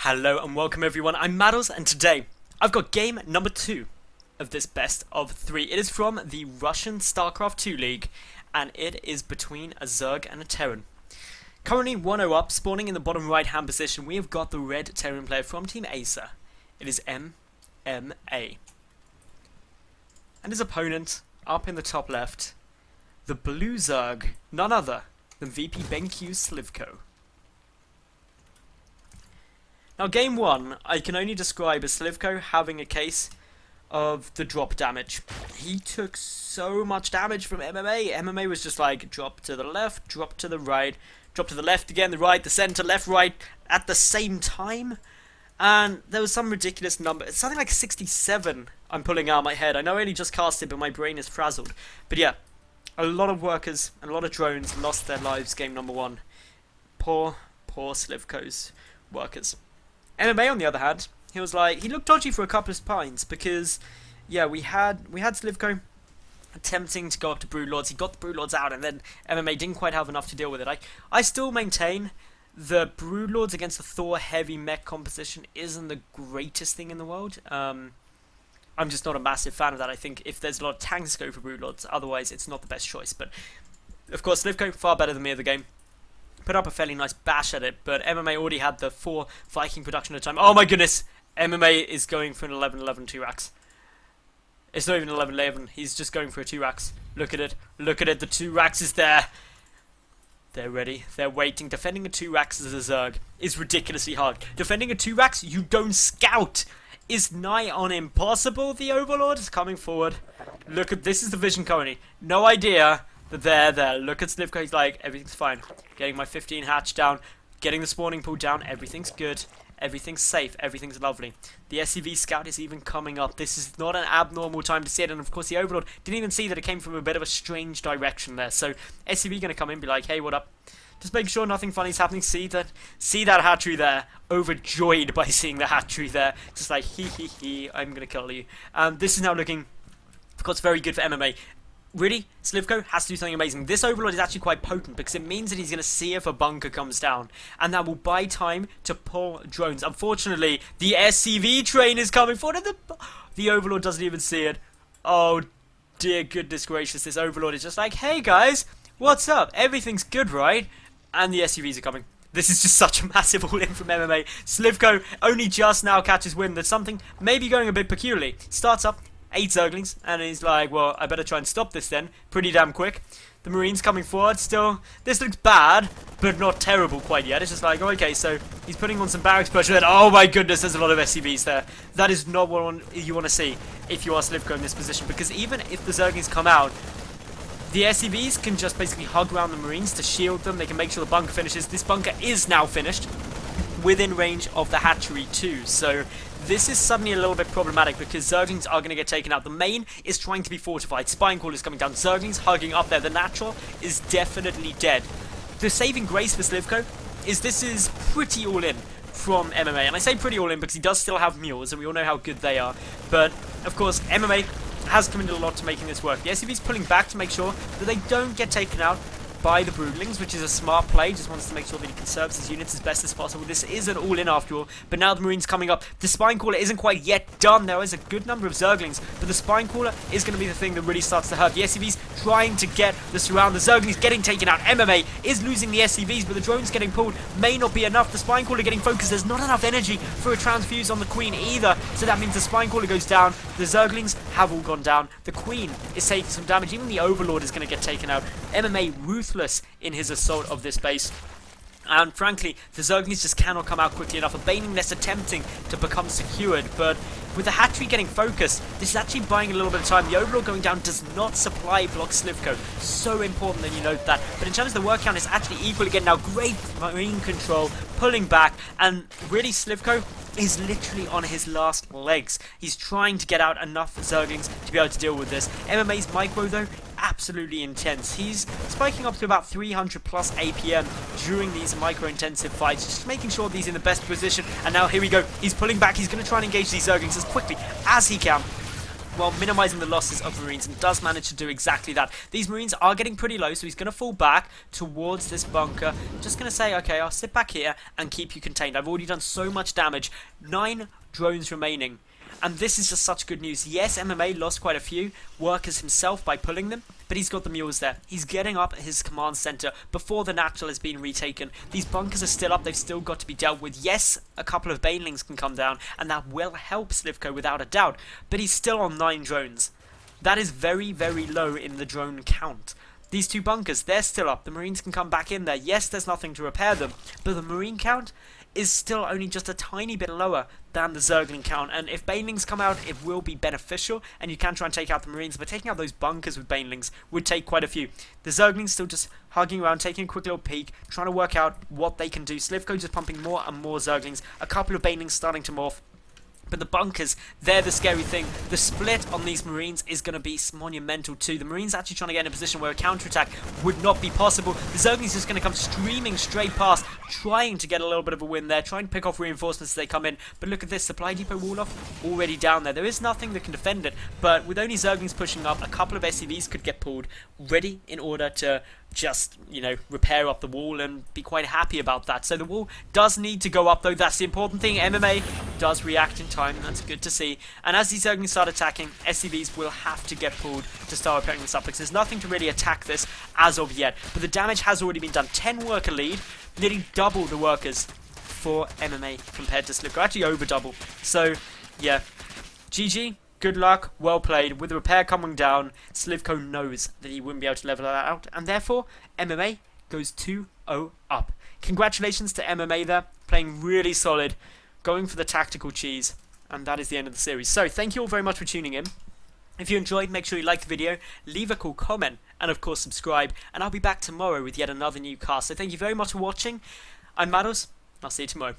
Hello and welcome everyone, I'm Madals, and today I've got game number 2 of this best of 3. It is from the Russian StarCraft 2 League, and it is between a Zerg and a Terran. Currently 1-0 up, spawning in the bottom right hand position, we have got the red Terran player from Team Acer. It is MMA. And his opponent, up in the top left, the blue Zerg, none other than VP BenQ sLivko. Now, game 1, I can only describe as sLivko having a case of the drop damage. He took so much damage from MMA. MMA was just like, drop to the left, drop to the right, drop to the left again, the right, the center, left, right, at the same time. And there was some ridiculous number. It's something like 67 I'm pulling out of my head. I know I only just cast it, but my brain is frazzled. But yeah, a lot of workers and a lot of drones lost their lives game number 1. Poor sLivko's workers. MMA, on the other hand, he looked dodgy for a couple of times because, yeah, we had sLivko attempting to go up to Broodlords. He got the Broodlords out, and then MMA didn't quite have enough to deal with it. I still maintain the Broodlords against the Thor heavy mech composition isn't the greatest thing in the world. I'm just not a massive fan of that. I think if there's a lot of tanks, go for Broodlords. Otherwise, it's not the best choice. But of course, sLivko far better than me at the game. Put up a fairly nice bash at it, but MMA already had the 4 Viking production at a time. Oh my goodness! MMA is going for an 11-11 2-racks. It's not even 11-11, he's just going for a 2-racks. Look at it, look at it, the 2-racks is there. They're ready, they're waiting. Defending a 2-racks as a Zerg is ridiculously hard. Defending a 2-racks, you don't scout, is nigh on impossible. The Overlord is coming forward. Look at, this is the vision currently. No idea. They're there. Look at sLivko. He's like, everything's fine. Getting my 15 hatch down. Getting the spawning pool down. Everything's good. Everything's safe. Everything's lovely. The SCV scout is even coming up. This is not an abnormal time to see it. And of course, the Overlord didn't even see that it came from a bit of a strange direction there. So SCV going to come in and be like, hey, what up? Just make sure nothing funny's happening. See that hatchery there. Overjoyed by seeing the hatchery there. Just like, hee, I'm going to kill you. This is now looking, of course, very good for MMA. Really, sLivko has to do something amazing. This Overlord is actually quite potent because it means that he's going to see if a bunker comes down, and that will buy time to pull drones. Unfortunately, the SCV train is coming forward, and the Overlord doesn't even see it. Oh dear goodness gracious, this Overlord is just like, hey guys, what's up? Everything's good, right? And the SCVs are coming. This is just such a massive all-in from MMA. sLivko only just now catches wind that something may be going a bit peculiarly. Starts up 8 Zerglings, and he's like, well, I better try and stop this then, pretty damn quick. The Marines coming forward, still, this looks bad, but not terrible quite yet. It's just like, oh, okay, so he's putting on some barracks pressure then. Oh my goodness, there's a lot of SCVs there. That is not what you want to see if you are sLivko in this position, because even if the Zerglings come out, the SCVs can just basically hug around the Marines to shield them. They can make sure the bunker finishes. This bunker is now finished, within range of the hatchery too, so this is suddenly a little bit problematic because Zerglings are going to get taken out. The main is trying to be fortified. Spine Call is coming down. Zerglings hugging up there. The natural is definitely dead. The saving grace for sLivko is this is pretty all-in from MMA. And I say pretty all-in because he does still have mules, and we all know how good they are. But, of course, MMA has committed a lot to making this work. The SCV's pulling back to make sure that they don't get taken out by the Broodlings, which is a smart play. Just wants to make sure that he conserves his units as best as possible. This is an all-in after all, but now the Marines coming up. The Spine Caller isn't quite yet done. There is a good number of Zerglings, but the Spine Caller is going to be the thing that really starts to hurt. The SCVs trying to get the surround. The Zerglings getting taken out. MMA is losing the SCVs, but the drones getting pulled may not be enough. The Spine Caller getting focused. There's not enough energy for a transfuse on the Queen either, so that means the Spine Caller goes down. The Zerglings have all gone down. The Queen is taking some damage. Even the Overlord is going to get taken out. MMA ruthless in his assault of this base. And frankly, the Zerglings just cannot come out quickly enough. A Baning Nest attempting to become secured, but with the hatchery getting focused, this is actually buying a little bit of time. The Overlord going down does not supply block sLivko. So important that you note that. But in terms of the work count, it's actually equal again. Now, great Marine control, pulling back, and really sLivko is literally on his last legs. He's trying to get out enough Zerglings to be able to deal with this. MMA's micro, though, absolutely intense. He's spiking up to about 300 plus APM during these micro-intensive fights, just making sure that he's in the best position. And now here we go. He's pulling back. He's going to try and engage these Zerglings as quickly as he can. well, minimizing the losses of Marines, and does manage to do exactly that. These Marines are getting pretty low, so he's going to fall back towards this bunker. Just going to say, okay, I'll sit back here and keep you contained. I've already done so much damage. 9 drones remaining. And this is just such good news. Yes, MMA lost quite a few workers himself by pulling them, but he's got the mules there. He's getting up his command center before the natural has been retaken. These bunkers are still up. They've still got to be dealt with. Yes, a couple of banelings can come down, and that will help sLivko without a doubt, but he's still on 9 drones. That is very, very low in the drone count. These 2 bunkers, they're still up. The Marines can come back in there. Yes, there's nothing to repair them, but the Marine count is still only just a tiny bit lower than the Zergling count, and if banelings come out, it will be beneficial, and you can try and take out the Marines, but taking out those bunkers with banelings would take quite a few. The Zerglings still just hugging around, taking a quick little peek, trying to work out what they can do. sLivko just pumping more and more Zerglings, a couple of banelings starting to morph. But the bunkers, they're the scary thing. The split on these Marines is going to be monumental too. The Marines actually trying to get in a position where a counterattack would not be possible. The Zerglings just going to come streaming straight past, trying to get a little bit of a win there, trying to pick off reinforcements as they come in. But look at this, supply depot wall off, already down there. There is nothing that can defend it, but with only Zerglings pushing up, a couple of SCVs could get pulled, ready in order to just, you know, repair up the wall and be quite happy about that. So the wall does need to go up though, that's the important thing. MMA does react in time, that's good to see. And as these Zerglings start attacking, SCVs will have to get pulled to start repairing this up, because there's nothing to really attack this as of yet. But the damage has already been done. 10 worker lead, nearly double the workers for MMA compared to sLivko, actually over double. So yeah, GG. Good luck, well played. With the repair coming down, sLivko knows that he wouldn't be able to level that out, and therefore MMA goes 2-0 up. Congratulations to MMA there, playing really solid, going for the tactical cheese, and that is the end of the series. So thank you all very much for tuning in. If you enjoyed, make sure you like the video, leave a cool comment, and of course subscribe, and I'll be back tomorrow with yet another new cast. So thank you very much for watching. I'm Madals, and I'll see you tomorrow.